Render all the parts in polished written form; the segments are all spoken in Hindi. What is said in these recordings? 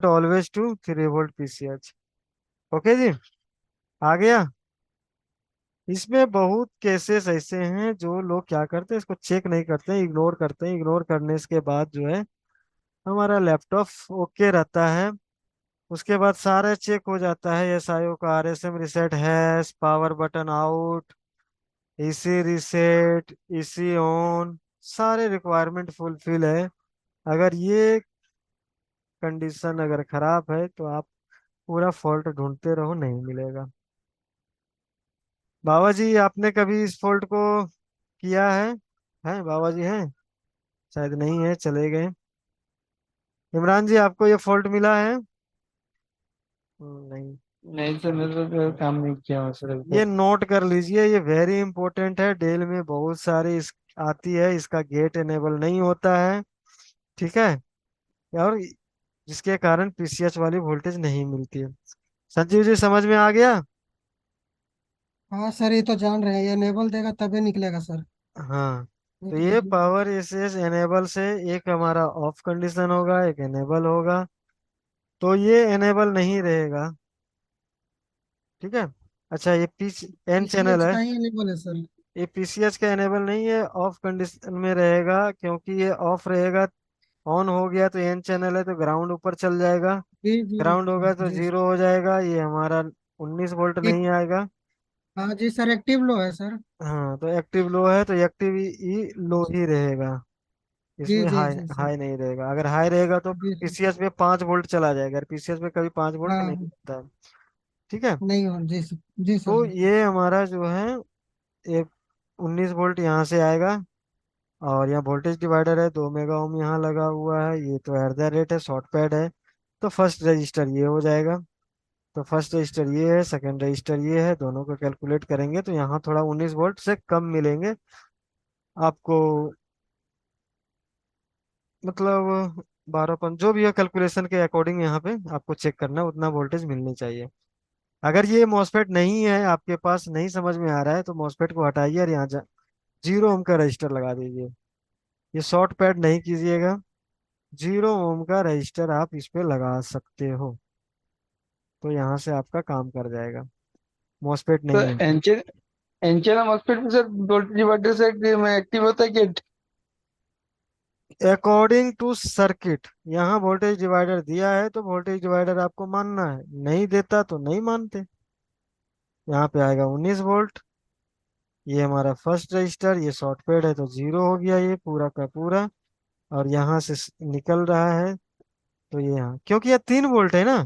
Always two 3 volt PCH. Okay जी, आ गया। इसमें बहुत केसेस ऐसे हैं जो लोग क्या करते हैं, इसको चेक नहीं करते हैं, इग्नोर करते हैं। इग्नोर करने के बाद जो है हमारा लैपटॉप ओके रहता है। उसके बाद सारे चेक हो जाता है, एसआईओ का, RSM reset, hash, power button out, इसी रीसेट, इसी ऑन, सारे रिक्वायरमेंट फुलफिल है। अगर ये कंडीशन अगर खराब है तो आप पूरा फॉल्ट ढूंढते रहो, नहीं मिलेगा। बाबा जी आपने कभी इस फॉल्ट को किया है? हैं बाबा जी हैं? शायद नहीं है, चले गए। इमरान जी आपको ये फॉल्ट मिला है? नहीं। नहीं सर, मैं तो काम नहीं किया हूँ सर अभी ये तक। नोट कर लीजिए, ये वेरी इंपॉर्टेंट है। डेल में बहुत सारी आती है, इसका गेट एनेबल नहीं होता है। ठीक है। और जिसके कारण पीसीएच वाली वोल्टेज नहीं मिलती है। संजीव जी समझ में आ गया? हाँ सर, ये तो जान रहे हैं, ये इनेबल देगा तभी निकलेगा सर। हाँ। ये तो तो ये पावर एसएस एनेबल से एक हमारा ऑफ कंडीशन होगा, एक एनेबल होगा। तो ये एनेबल नहीं रहेगा। ठीक है। अच्छा, ये पी एन चैनल पीसीएच है। का ही इनेबल है सर। ये पीसीएच का एनेबल नहीं है, ऑफ कंडीशन में रहेगा, क्योंकि ये ऑफ रहेगा। ऑन हो गया तो एन चैनल है तो ग्राउंड ऊपर चल जाएगा। जी जी ग्राउंड होगा तो जी जीरो हो जाएगा, ये हमारा 19 वोल्ट एक, नहीं आएगा। हाँ जी सर, एक्टिव लो है सर। हाँ, तो एक्टिव लो है तो एक्टिव ई लो ही रहेगा। जी इसमें जी हाई जी सर। हाई नहीं रहेगा। अगर हाई रहेगा तो जी सर। पीसीएस में 5 वोल्ट चला जाएगा, पीसीएस में कभी 5 वोल्ट नहीं हाँ, होता है। ठीक है। नहीं हो, जी सर। जी सर तो जी। ये हमारा जो है एक 19 वोल्ट यहाँ से आएगा। और यहाँ वोल्टेज डिवाइडर है, 2 मेगा ओम यहाँ लगा हुआ है। ये तो एट द रेट है, शॉर्ट पैड है। तो फर्स्ट रजिस्टर ये हो जाएगा। तो फर्स्ट रजिस्टर ये है, सेकंड रजिस्टर ये है, दोनों को कैलकुलेट करेंगे तो यहाँ थोड़ा 19 वोल्ट से कम मिलेंगे आपको। मतलब 12 जो भी है कैलकुलेशन के अकॉर्डिंग यहाँ पे आपको चेक करना है, उतना वोल्टेज मिलनी चाहिए। अगर ये मॉसफेट नहीं है आपके पास, नहीं समझ में आ रहा है, तो मॉसफेट को हटाइए और यहाँ 0 ओम का रजिस्टर लगा दीजिए। ये शॉर्ट पैड नहीं कीजिएगा। 0 ओम का रजिस्टर आप इस पे लगा सकते हो, तो यहाँ से आपका काम कर जाएगा। मॉसफेट तो नहीं है। एंचेना मॉस्फेट में सर वोल्टेज डिवाइडर से एक्टिव होता है कि? अकॉर्डिंग टू सर्किट, यहाँ वोल्टेज डिवाइडर दिया है तो वोल्टेज डिवाइडर आपको मानना है, नहीं देता तो नहीं मानते। यहाँ पे आएगा 19 वोल्ट। ये हमारा फर्स्ट रजिस्टर, ये शॉर्ट पैड है तो 0 हो गया ये पूरा का पूरा। और यहाँ से निकल रहा है तो ये यहाँ, क्योंकि ये 3 वोल्ट है ना,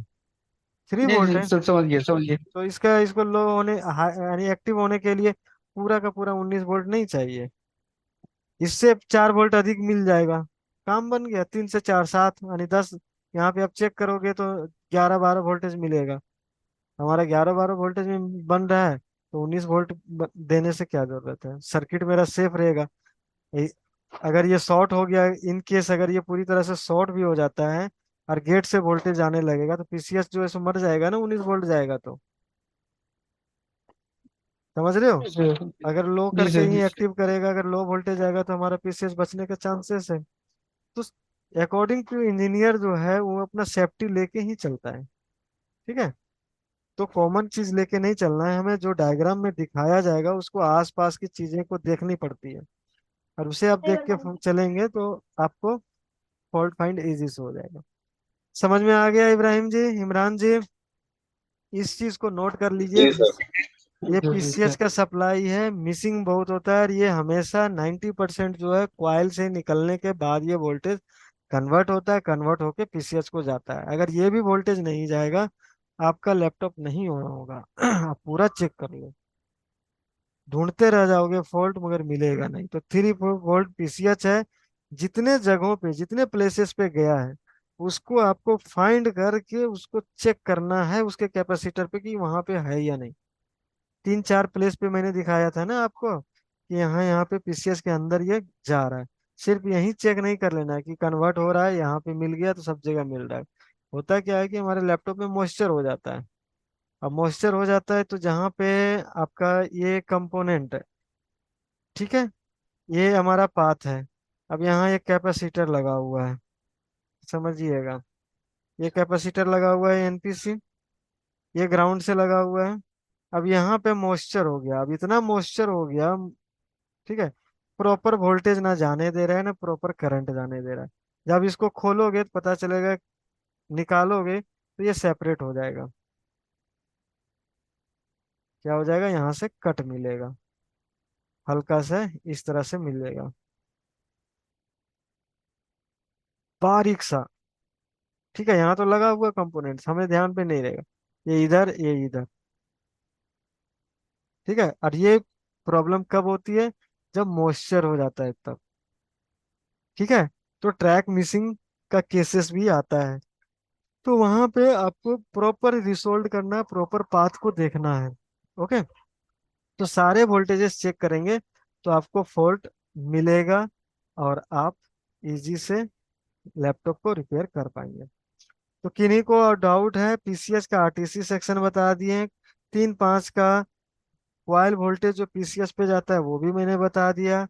थ्री जी वोल्ट जी है। सर, समझ गया समझ गया। तो इसका इसको लो होने यानी एक्टिव होने के लिए पूरा का पूरा 19 वोल्ट नहीं चाहिए। इससे 4 वोल्ट अधिक मिल जाएगा, काम बन गया। 3 से 4 7 यानी 10। यहाँ पे आप चेक करोगे तो 11 12 वोल्टेज मिलेगा। हमारा 11 12 वोल्टेज में बन रहा है, तो 19 वोल्ट देने से क्या जरूरत है, सर्किट मेरा सेफ रहेगा। ए- अगर ये शॉर्ट हो गया, इन केस अगर ये पूरी तरह से शॉर्ट भी हो जाता है और गेट से वोल्टेज आने लगेगा तो पीसीएस जो है सो मर जाएगा ना, 19 वोल्ट जाएगा तो। समझ रहे हो? जी सर। अगर लो जी करके सर। ही जी सर। एक्टिव करेगा, अगर लो वोल्टेज आएगा तो हमारा पीसीएस बचने के चांसेस है। तो अकॉर्डिंग टू इंजीनियर जो है वो अपना सेफ्टी लेके ही चलता है। ठीक है। तो कॉमन चीज लेके नहीं चलना है हमें, जो डायग्राम में दिखाया जाएगा उसको आसपास की चीजें को देखनी पड़ती है। और उसे आप देख के चलेंगे तो आपको फॉल्ट फाइंड इजी से हो जाएगा। समझ में आ गया इब्राहिम जी, इमरान जी? इस चीज को नोट कर लीजिए। जी सर। ये जी पीसीएच सर। का सप्लाई है, मिसिंग बहुत होता है, और ये हमेशा 90% जो है क्वाइल से निकलने के बाद ये वोल्टेज कन्वर्ट होता है, कन्वर्ट होके पीसीएच को जाता है। अगर ये भी वोल्टेज नहीं जाएगा, आपका लैपटॉप नहीं होना होगा। आप पूरा चेक कर लो, ढूंढते रह जाओगे फॉल्ट मगर मिलेगा नहीं। तो 3 वोल्ट पीसीएच है। जितने जगहों पे, जितने प्लेसेस पे गया है, उसको आपको फाइंड करके उसको चेक करना है उसके कैपेसिटर पे कि वहां पे है या नहीं। 3 4 प्लेस पे मैंने दिखाया था ना आपको कि यहाँ यहाँ पे पीसीएस के अंदर ये जा रहा है। सिर्फ यही चेक नहीं कर लेना है कि कन्वर्ट हो रहा है, यहाँ पे मिल गया तो सब जगह मिल रहा है। होता क्या है कि हमारे लैपटॉप में मॉइस्चर हो जाता है। अब मॉइस्चर हो जाता है तो जहाँ पे आपका ये कंपोनेंट है, ठीक है, ये हमारा पाथ है। अब यहाँ एक कैपेसिटर लगा हुआ है, समझिएगा। ये कैपेसिटर लगा हुआ है एनपीसी, ये ग्राउंड से लगा हुआ है। अब यहाँ पे मॉइस्चर हो गया, अब इतना मॉइस्चर हो गया, ठीक है, प्रॉपर वोल्टेज ना जाने दे रहा है ना प्रॉपर करंट जाने दे रहा है। जब इसको खोलोगे तो पता चलेगा, निकालोगे तो ये सेपरेट हो जाएगा। क्या हो जाएगा, यहाँ से कट मिलेगा, हल्का सा इस तरह से मिलेगा, बारीक सा। ठीक है, यहाँ तो लगा हुआ कंपोनेंट्स हमें ध्यान पे नहीं रहेगा, ये इधर ये इधर। ठीक है, और ये प्रॉब्लम कब होती है, जब मॉइस्चर हो जाता है तब। ठीक है, तो ट्रैक मिसिंग का केसेस भी आता है। तो वहां पे आपको प्रॉपर रिसोल्व करना, प्रॉपर पाथ को देखना है। ओके, तो सारे वोल्टेजेस चेक करेंगे तो आपको फॉल्ट मिलेगा, और आप इजी से लैपटॉप को रिपेयर कर पाएंगे। तो किन्हीं को डाउट है, पीसीएस का आरटीसी सेक्शन बता दिए, 3 5 का कॉइल वोल्टेज जो पीसीएस पे जाता है वो भी मैंने बता दिया।